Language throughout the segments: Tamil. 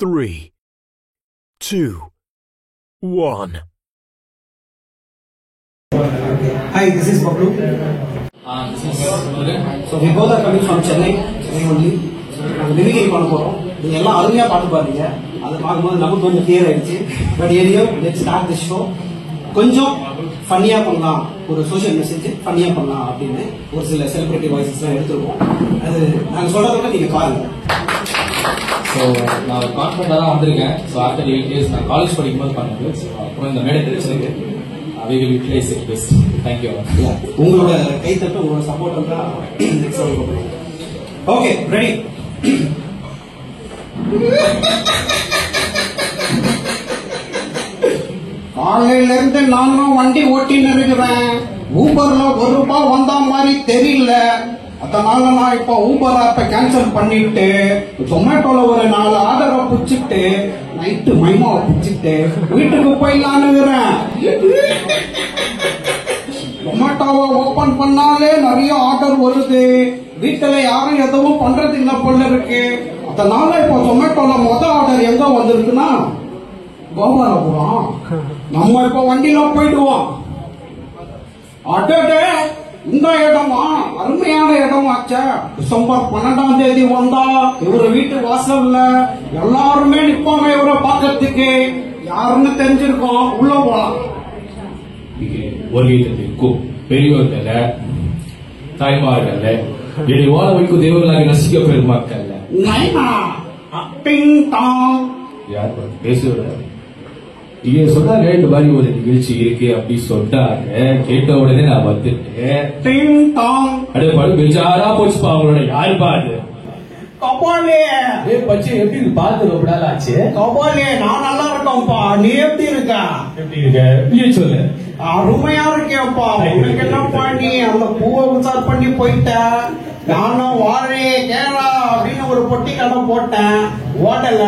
3, 2, 1. Hi, this is Bablu. This is Murugan. So we both are coming from Chennai only. நாங்கள் மிமிக்ரி பண்ண போகிறோம். நீங்கள் எல்லாம் அருமையாக பாட்டு பாருங்க. அதை பார்க்கும்போது நமக்கு கொஞ்சம் கிளியர் ஆயிடுச்சு. பட் ஏரியோ லெட்ஸ் ஸ்டார்ட் திஸ் ஷோ. கொஞ்சம் ஃபன்னியாக பண்ணலாம், ஒரு சோஷியல் மெசேஜ் ஃபன்னியாக பண்ணலாம் அப்படின்னு ஒரு சில செலிபிரிட்டி வாய்ஸஸ்லாம் எடுத்துருக்கோம். அது நாங்கள் சொல்கிறத நீங்கள் பாருங்க. ஸோ நான் கான்ஃபிடண்டாக தான் வந்திருக்கேன். ஸோ ஆஃப்டர் 8 இயர்ஸ் நான் காலேஜ் படிக்கும்போது பண்ணது. ஸோ அப்புறம் இந்த மேடை கிடைச்சிருக்கு. we will utilize it best. Thank you. உங்களோட கைத்தட்டு, உங்களோட சப்போர்ட் தான் ஓகே. ரெடி? காலையில இருந்து நானும் வண்டி ஓட்டின்னு இருக்கிறேன். ஊபர்ல ₹1 வந்தா மாதிரி தெரியல. அதனால நான் இப்ப ஊபர் ஆப்பை கேன்சல் பண்ணிட்டு ஜொமேட்டோல ஒரு 4 ஆர்டரை புடிச்சிட்டு நைட்டு மைமாவை புடிச்சிட்டு வீட்டுக்கு போயிடலான்னு. ஜொமேட்டோவை ஓபன் பண்ணாலே நிறைய ஆர்டர் வருது. வீட்டுல யாரும் எதுவும் பண்றது இல்ல போல இருக்கு. அதனால இப்ப ஜொமேட்டோல ஆர்டர் எங்க வந்திருக்குன்னா கோபாலபுரம். நம்ம இப்ப வண்டியில போயிடுவோம். அடடே, இந்த இடமா அருமையான இடமாச்சா. டிசம்பர் 12ஆம் தேதி வந்தா இவரு வீட்டு வாசல்ல எல்லாருமே நிப்பாங்க இவரை பார்க்கறதுக்கு. யாருன்னு தெரிஞ்சிருக்கோம். உள்ள போலாம். வருகைக்கும் பெரியவர்கள தாய்மார்கள என்னை வாழ வைக்கும் தேவர்களாக ரசிக்க பெருமாக்கல்ல யார் பேசுவாங்க. இங்க சொன்னாங்க இந்த மாதிரி ஒரு நிகழ்ச்சி இருக்கு அப்படி சொன்னாங்க. கேட்ட உடனே நான் வந்துட்டேன். அப்படியே படு பெஜாரா போச்சுப்பா. அவங்களோட யாரு பாரு கபாலே பச்சு எப்படி பார்த்து ரொம்ப நாள் ஆச்சு. கபாலே, நான் நல்லா இருக்கேன்ப்பா. நீ எப்படி இருக்க? எப்படி இருக்க நீ சொல்லு. அருமையா இருக்கேன்ப்பா. உனக்கு என்னப்பா, நீ அந்த பூவை உசார் பண்ணி போயிட்ட. நானும் வாழே கேரளா அப்படின்னு ஒரு பொட்டி கடை போட்டேன், ஓட்டல.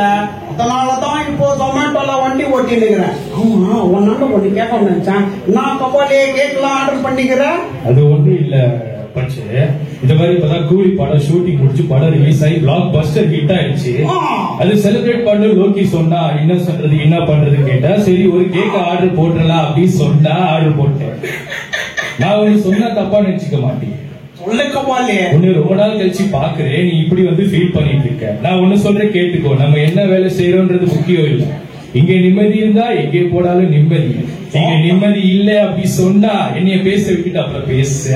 அதனாலதான் இப்போ ஜொமேட்டோல வண்டி ஓட்டின்னு இருக்கிறேன். ஆமா, உன்னால ஒண்ணு கேட்க நினைச்சேன். நான் கபாலே கேட்கலாம் ஆர்டர் பண்ணிக்கிறேன். அது ஒண்ணு இல்ல பச்சு, இந்த மாதிரி இப்பதான் கூலி படம் ஷூட்டிங் முடிச்சு படம் ரிலீஸ் ஆகி பிளாக் பஸ்டர் ஹிட் ஆயிடுச்சு. அது செலிப்ரேட் பண்ணு லோகி சொன்னா என்ன சொல்றது என்ன பண்றது கேட்டா சரி ஒரு கேக் ஆர்டர் போட்டுடலாம் அப்படின்னு சொன்னா ஆர்டர் போட்டேன். நான் ஒண்ணு சொன்னா தப்பா நினைச்சுக்க மாட்டேன். ஒண்ணு ரொம்ப நாள் கழிச்சு பாக்குறேன் நீ இப்படி வந்து ஃபீல் பண்ணிட்டு இருக்க. நான் ஒண்ணு சொல்றேன் கேட்டுக்கோ. நம்ம என்ன வேலை செய்யறோம்ன்றது முக்கியம் இல்லை. இங்க நிம்மதி இருந்தா எங்கே போனாலும் நிம்மதி. இங்க நிம்மதி இல்ல அப்படி சொன்னா என்னைய பேச விட்டுட்டு அப்புறம் பேசு.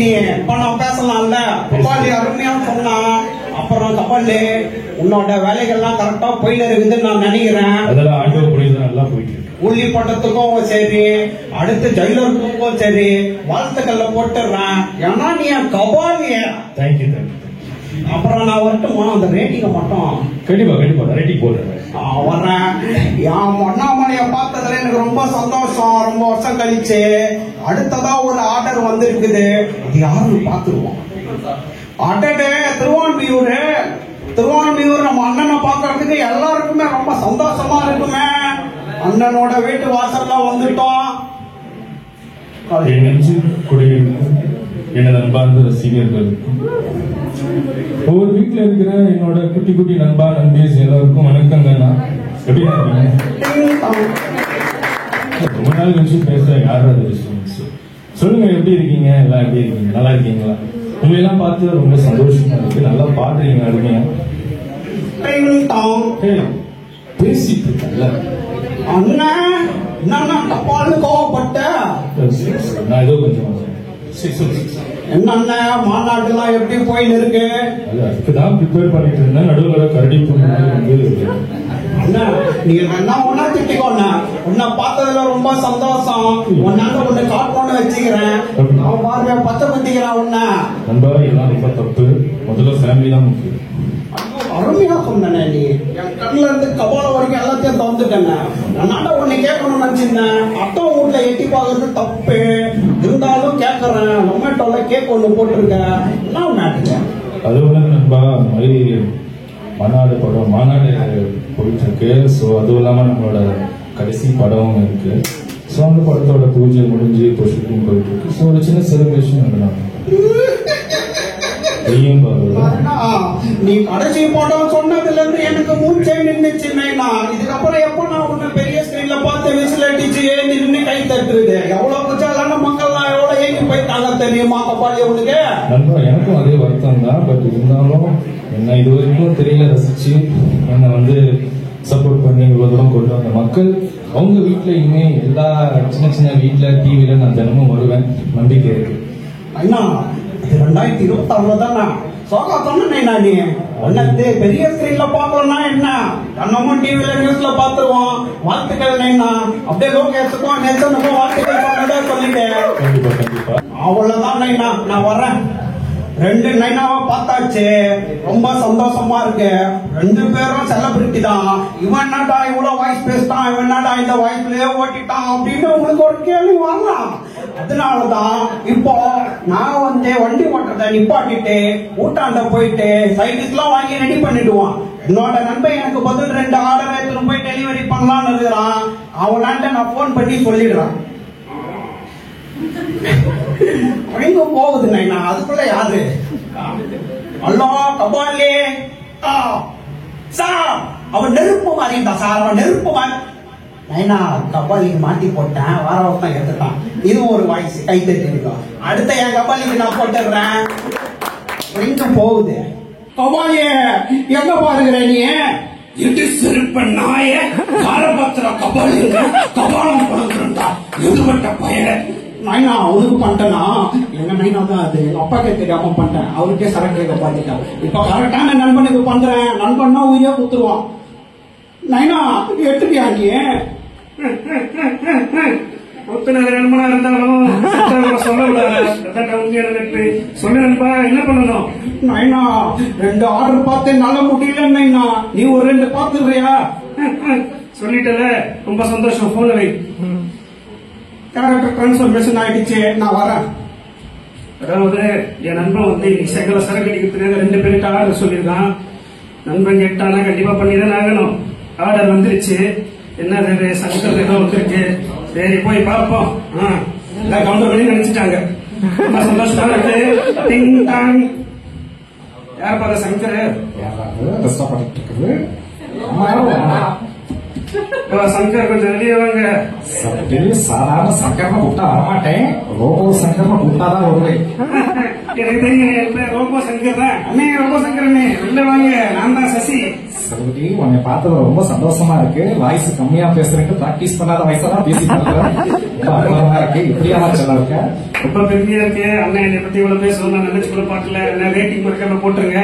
நீ பேசலாம்ல. கபாலி அருமையா சொன்னா. அப்புறம் கபாலி உன்னோட வேலைகள்லாம் கரெக்டா போயிட்டு இருக்குதுன்னு நான் நினைக்கிறேன். அதெல்லாம் ஆண்டோ புரியுது, நல்லா போயிட்டு இருக்கு. உள்ளி பட்டத்துக்கும் சரி, அடுத்து ஜெயிலருக்கும் சரி வாழ்த்துக்கள்ல போட்டுறேன். ஏன்னா நீ கபாலிய. Thank you thank you. அப்புறம் நான் வரட்டுமா? அந்த ரேட்டிங்க மட்டும் கண்டிப்பா கண்டிப்பா ரேட்டிங் போடுறேன். வர்றேன். என் அண்ணாமலைய பார்த்ததுல எனக்கு ரொம்ப சந்தோஷம். ரொம்ப வருஷம் கழிச்சு அடுத்ததா ஒரு ஆர்டர் வந்து இருக்குது. இது யாருன்னு பாத்துருவோம். அடடே, திருவான்மியூர் நம்ம அண்ணனை பாக்குறதுக்கு எல்லாருக்குமே ரொம்ப சந்தோஷமா இருக்குமே. அண்ணனோட வீட்டு வாசல்ல வந்துட்டோம். என் நெஞ்சு குடியிருக்கும் எனது அன்பார்ந்த ரசிகர்களுக்கும் ஒவ்வொரு வீட்டுல இருக்கிற என்னோட குட்டி குட்டி நண்பா நண்பேஸ் எல்லாருக்கும் வணக்கங்கண்ணா. எப்படி இருக்கீங்க? ரொம்ப நாள் கழிச்சு பேச யாராவது சொல்லுங்க, எப்படி இருக்கீங்க? எல்லாம் எப்படி இருக்கீங்க? நல்லா இருக்கீங்களா? உங்களெல்லாம் பார்த்து ரொம்ப சந்தோஷமா இருக்கு. நல்லா பாடுறீங்க அருமையா. பேசிட்டு இருக்கல அண்ணா, நான் தப்பான்னு கோவப்பட்ட. நான் ஏதோ கொஞ்சம் என்ன மாநாடுலாம் எப்படி போயின்னு இருக்கு? அதுக்குதான் ப்ரிப்பேர் பண்ணிட்டு இருந்தேன். நடுவில் கரடி வந்து அண்ணா, நீங்க என்ன ஒன்னா திட்டிக்கோண்ணா. உன்னை பார்த்ததுல ரொம்ப சந்தோஷம். உன்னால உன்னை காட்டணும்னு வச்சுக்கிறேன். நான் பாருங்க பச்சை பத்திக்கிறேன் உன்ன. நண்பா, எல்லாம் ரொம்ப தப்பு. முதல்ல ஃபேமிலி தான் முக்கியம். அருமையா சொன்ன. நீ என் கண்ணுல இருந்து கபால வரைக்கும் எல்லாத்தையும் தந்துட்டேன். என்னால உன்னை கேட்கணும்னு நினைச்சிருந்தேன். அட்டோ வீட்டுல எட்டி பாக்குறது தப்பு. இருந்தாலும் கேட்கறேன். ஜொமேட்டோல கேக் ஒண்ணு போட்டிருக்கேன். என்ன நாட்டுங்க அது ஒண்ணு நண்பா, மாதிரி மாநாடு படம் போயிட்டு இருக்கு. ஸோ அதுவும் இல்லாம நம்மளோட கடைசி படம் இருக்கு. ஸோ அந்த படத்தோட பூஜை முடிஞ்சு இப்போ ஷூட்டிங் போயிட்டு இருக்கு. ஸோ ஒரு சின்ன செலிப்ரேஷன் நடந்தாங்க. நீயும் பாரு. நீ கடைசி படம் சொன்னதுல இருந்து எனக்கு மூச்சே நின்றுச்சு நைனா. இதுக்கப்புறம் எப்போ நான் உன்னை பெரிய ஸ்கிரீன்ல பார்த்து விசில் அடிச்சு ஏன் நின்று கை தட்டுறது? எவ்வளவு குச்சாலான மக்கள்லாம் எவ்வளவு ஏங்கி போயிட்டாங்க தெரியுமா கபாலி உனக்கு? நண்பா எனக்கும் அதே வருத்தம் தான். பட் இருந்தாலும் என்ன இது வரைக்கும் தெரியல ரசிச்சு என்னை வந்து சப்போர்ட் பண்ணி இவ்வளவு தூரம் கொண்டு வந்த மக்கள் அவங்க வீட்டுல இனிமே எல்லா சின்ன சின்ன வீட்டுல டிவில நான் தினமும் வருவேன், நம்பிக்கை இருக்கு. அண்ணா இது 2026 தானா சோகா சொன்னா நீ ஒன்னது பெரிய ஸ்கிரீன்ல பாக்கலன்னா என்ன கண்ணமும் டிவில நியூஸ்ல பாத்துருவோம். வாழ்த்துக்கள் நைனா. அப்படியே லோகேஷுக்கும் நெல்சனுக்கும் வாழ்த்துக்கள் சொன்னதே சொல்லிட்டேன். கண்டிப்பா கண்டிப்பா. அவ்வளவுதான் நைனா, நான் வரேன். 2 நைனாவா பார்த்தாச்சு, ரொம்ப சந்தோஷமா இருக்கு. 2 பேரும் செலிபிரிட்டி தான். இவன் என்னடா இவ்வளவு வாய்ஸ் பேசிட்டான், இவன் என்னடா இந்த வாய்ஸ்லயே ஓட்டிட்டான் அப்படின்னு உங்களுக்கு ஒரு கேள்வி வரலாம். அதனாலதான் இப்போ நான் வந்து வண்டி ஓட்டுறத நிப்பாட்டிட்டு ஊட்டாண்ட போயிட்டு சைடிஸ் எல்லாம் வாங்கி ரெடி பண்ணிடுவான். என்னோட நண்பன் எனக்கு பதில் 2 ஆர்டர் எடுத்துட்டு போய் டெலிவரி பண்ணலாம்னு இருக்கிறான். அவனாண்ட நான் போன் பண்ணி சொல்லிடுறான். எங்க போகுது நைனா? அதுக்குள்ள யாரு? அல்லோ கபாலி சார், அவன் நெருப்பு மாறிட்டா சார், அவன் நெருப்பு மாறி. நைனா கபாலிக்கு மாட்டி போட்டேன், வார வாரம் எடுத்துட்டான். இது ஒரு வாய்ஸ் கை தட்டி. அடுத்த என் கபாலிக்கு நான் போட்டுறேன். எங்க போகுது கபாலி? எங்க பாருங்கிற நீ? இது சிறுப்ப நாய காரபத்திர கபாலி கபாலம் படுக்கிறா எதுபட்ட பயன நைனா அவனுக்கு பண்ணிட்டேனா? எங்க நைனா தான் அது அப்பாக்கே தெரியாம பண்ணிட்டேன். அவருக்கே சரக்கு பாத்திட்டான். இப்ப கரெக்டான நண்பனுக்கு பண்றேன். நண்பன்னா உயிரே குத்துருவான். நைனா எடுத்துட்டியா நீ? நண்பனா இருந்தாலும் சொல்ல விடாது. சொல்லுப்பா என்ன பண்ணணும்? நைனா 2 ஆர்டர் பார்த்து நல்ல முடியல நைனா. நீ ஒரு 2 பாத்துறியா? சொல்லிட்டல, ரொம்ப சந்தோஷம். போன வை. கேரக்டர் டிரான்ஸ்பர்மேஷன் ஆயிடுச்சு, நான் வரேன். அதாவது என் நண்பன் வந்து சகல சரக்கு அடிக்கிறதுக்காக 2 பேருக்கு ஆர்டர் சொல்லியிருக்கான். நண்பன் கேட்டானா கண்டிப்பா பண்ணிதான் ஆகணும். ஆர்டர் வந்துருச்சு. என்ன சங்கர் ஏதோ வந்துருக்கு. சரி போய் பார்ப்போம். எல்லாம் கவுண்டர் பண்ணி நினைச்சிட்டாங்க. ரொம்ப சந்தோஷமா இருக்கு. டிங் டாங். யார் பாரு சங்கர்? சங்கர் கொஞ்சம் வெளியே வாங்க. சாதாரண சங்கர்னு கூப்பிட்டா வரமாட்டேன், ரோபோ சங்கர்னு கூப்பிட்டாதான் வருவேன். எனக்கு தெரியுங்க, ரோபோ சங்கர் தான். அண்ணே ரோபோ சங்கர் அண்ணே வெளில வாங்க. நான் தான் சசி. சரி, உன்னை பார்த்தது ரொம்ப சந்தோஷமா இருக்கு. வாய்ஸ் கம்மியா பேசுறதுக்கு பிராக்டிஸ் பண்ணாத வயசெல்லாம் பேசிட்டு இருக்கு. இப்படியா சொல்ல இருக்க? ரொம்ப பெருமையா இருக்கு. அண்ணன் என்னை பத்தி இவ்வளவு பேசணும் நினைச்சு கூட பாக்கல. என்ன ரேட்டிங் மறக்காம போட்டுருங்க.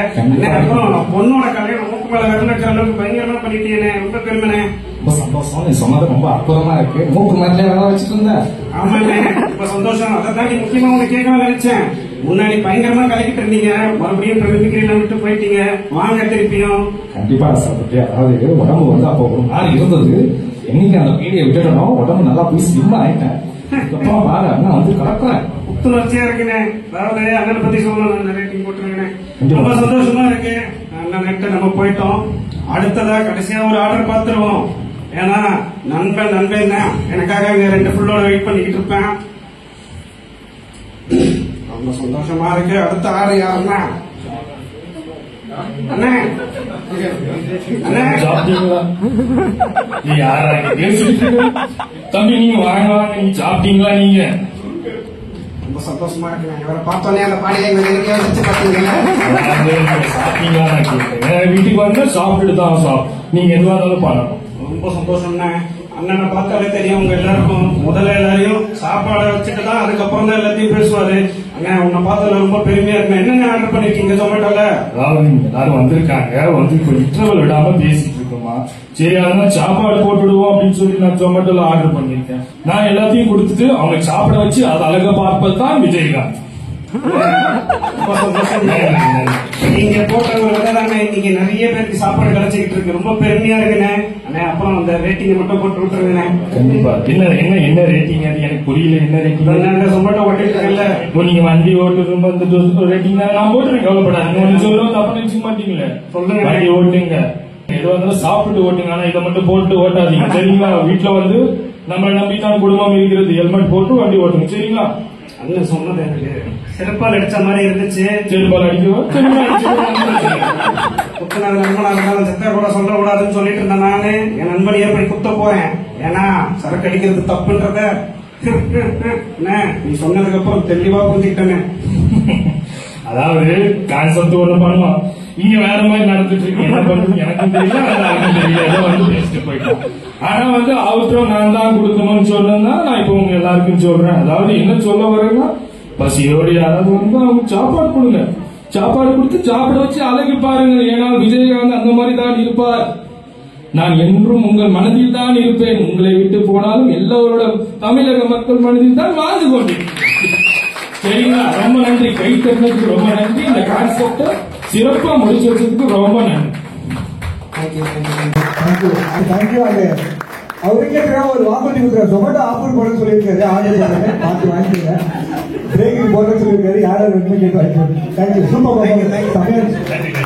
அப்புறம் பொண்ணோட கல்யாணம் மூக்கு மேல விரல் வைக்கிற அளவுக்கு பயங்கரமா பண்ணிட்டேனே, ரொம்ப பெருமைனே. ரொம்ப சந்தோஷம். நீ சொன்னது ரொம்ப அற்புதமா இருக்கு. மூக்கு மேலே வேலை வச்சுட்டு இருந்த? ஆமாண்ணே, ரொம்ப சந்தோஷம். அதை தாண்டி முக்கியமா உங்களுக்கு கேட்கலாம் நினைச்சேன். முன்னாடி பயங்கரமா கலக்கிட்டு இருந்தீங்க, மறுபடியும் பிரமிக்கிறீங்க விட்டு போயிட்டீங்க. வாங்க திருப்பியும். கண்டிப்பா சாப்பிட்டு. அதாவது உடம்பு வந்து அப்போ ஒரு மாதிரி இருந்தது. என்னைக்கு அந்த பீடியை விட்டுட்டோம் உடம்பு நல்லா போய் ஸ்லிம் ஆயிட்டேன். அப்புறம் பாரு அண்ணன் வந்து கலக்குறேன். புத்துணர்ச்சியா இருக்குண்ணே. அதாவது அண்ணனை பத்தி சொல்லணும், நான் ரேட்டிங் போட்டுருக்கேன். ரொம்ப சந்தோஷமா இருக்கு. அண்ணன் நெட்டு நம்ம போயிட்டோம். அடுத்ததா கடைசியா ஒரு ஆர்டர் பார்த்துருவோம். ஏன்னா நண்பன் தான் எனக்காக இங்க 2 ஃபுல்லோட வெயிட் பண்ணிக்கிட்டு இருப்பேன். ரொம்ப சந்தோஷமா இருக்கு. அடுத்த ஆர்டர் யாருன்னா அண்ணே அண்ணே சாப்பிட்டீங்களா? நீ யாரா பேசிட்டு தம்பி? நீங்க வாங்க வாங்க. நீங்க சாப்பிட்டீங்களா? நீங்க ரொம்ப சந்தோஷமா இருக்கு. இவரை பார்த்தோன்னே அந்த பாடியை நெருங்கியா வச்சு பாத்தீங்கன்னா சாப்பிட்டீங்களா நான் கேட்டேன். வீட்டுக்கு வந்து சாப்பிட்டுட்டு தான் நீங்க எதுவாக இருந்தாலும் பண்ணணும். ரொம்ப சந்தோஷம்ண்ணே. அண்ணனை பார்த்தாலே தெரியும் உங்க எல்லாருக்கும். முதல்ல எல்லாரையும் சாப்பாடை வச்சுட்டு தான் அதுக்கப்புறம் தான் எல்லாத்தையும் பேசுவாரு. அண்ணா உன்னை பார்த்ததுல ரொம்ப பெருமையா இருக்கு. என்னென்ன ஆர்டர் பண்ணிருக்கீங்க ஜொமேட்டோல? அதாவது நீங்க எல்லாரும் வந்திருக்காங்க, வந்து இப்ப இன்டர்வல் விடாம பேசிட்டு இருக்கோமா. சரி அதெல்லாம் சாப்பாடு போட்டுடுவோம் அப்படின்னு சொல்லி நான் ஜொமேட்டோல ஆர்டர் பண்ணிருக்கேன். நான் எல்லாத்தையும் கொடுத்துட்டு அவங்க சாப்பிட வச்சு அதை அழகா பார்ப்பது தான் விஜயகாந்த். ரொம்ப சந்தோஷம். நீங்க போட்ட ஒரு விலை தானே இன்னைக்கு நிறைய பேருக்கு சாப்பாடு கிடைச்சிக்கிட்டு இருக்கு. ரொம்ப பெருமையா இருக்குண்ணே. அண்ணே அப்புறம் அந்த ரேட்டிங் மட்டும் போட்டு விட்டுருங்கண்ணே. கண்டிப்பா. என்ன ரேட்டிங்? அது எனக்கு புரியல. என்ன ரேட்டிங்? சொமேட்டோ ஓட்டிட்டு இருக்கல. இப்போ நீங்க வண்டி ஓட்டு ரேட்டிங் நான் போட்டுருக்கேன், கவலைப்படாது. நீங்க சொல்லுவோம் தப்பு நினைச்சுக்க மாட்டீங்களே. சொல்லுங்க. வண்டி ஓட்டுங்க, எது வந்தாலும் சாப்பிட்டு ஓட்டுங்க. ஆனா இதை மட்டும் போட்டு ஓட்டாதீங்க சரிங்களா? வீட்டுல வந்து நம்மளை நம்பி தான் குடும்பம் இருக்கிறது. ஹெல்மெட் போட்டு வண்டி ஓட்டுங்க சரிங்களா? அண்ணன் சொன்னது எனக்கு சிறப்பால் அடிச்ச மாதிரி இருந்துச்சு. செருப்பால் அடிக்குவோம் குத்துனது நண்பனா இருந்தாலும் செத்த கூட சொல்லக்கூடாதுன்னு சொல்லிட்டு இருந்தேன் நானு. என் நண்பனையே போய் குத்த போறேன். ஏன்னா சரக்கு அடிக்கிறது தப்புன்றத என்ன நீ சொன்னதுக்கு அப்புறம் தெளிவா புரிஞ்சுக்கிட்டேன்னு. அதாவது கான்செப்ட் ஒண்ணு பண்ணுவோம், இங்க வேற மாதிரி நடந்துட்டு இருக்கு. என்ன பண்றது எனக்கும் தெரியல, அதுக்கும் தெரியல. ஏதோ வந்து பேசிட்டு போயிட்டோம். ஆனா வந்து அவசரம் நான் தான் கொடுக்கணும்னு சொன்னா நான் இப்ப உங்க எல்லாருக்கும் சொல்றேன். அதாவது என்ன சொல்ல வரேன்னா, பசியோடு யாராவது வந்து அவங்க சாப்பாடு கொடுங்க. சாப்பாடு கொடுத்து சாப்பிட வச்சு அழகு பாருங்க. ஏன்னா விஜயகாந்த் அந்த மாதிரி தான் இருப்பார். நான் என்றும் உங்கள் மனதில் தான் இருப்பேன். உங்களை விட்டு போனாலும் எல்லோரோட தமிழக மக்கள் மனதில் தான் வாழ்ந்து கொண்டிருக்கேன். சரிங்களா? ரொம்ப நன்றி. கை தட்டினதுக்கு ரொம்ப நன்றி. இந்த கான்செப்ட சிறப்பா முடிச்சு வச்சதுக்கு ரொம்ப நன்றி. தேங்க்யூ. அவருக்கே ஒரு வாக்குறுதி கொடுக்குற சொமேட்டோ ஆஃபர் போட சொல்லியிருக்காரு. ஆர்டர் பார்த்து வாங்கிக்கோங்க. பிரேக்கிங் போட சொல்லியிருக்காரு. யாரும் ரெண்டு கேட்டு வாங்கிக்கோங்க. தேங்க்யூ. சூப்பர்.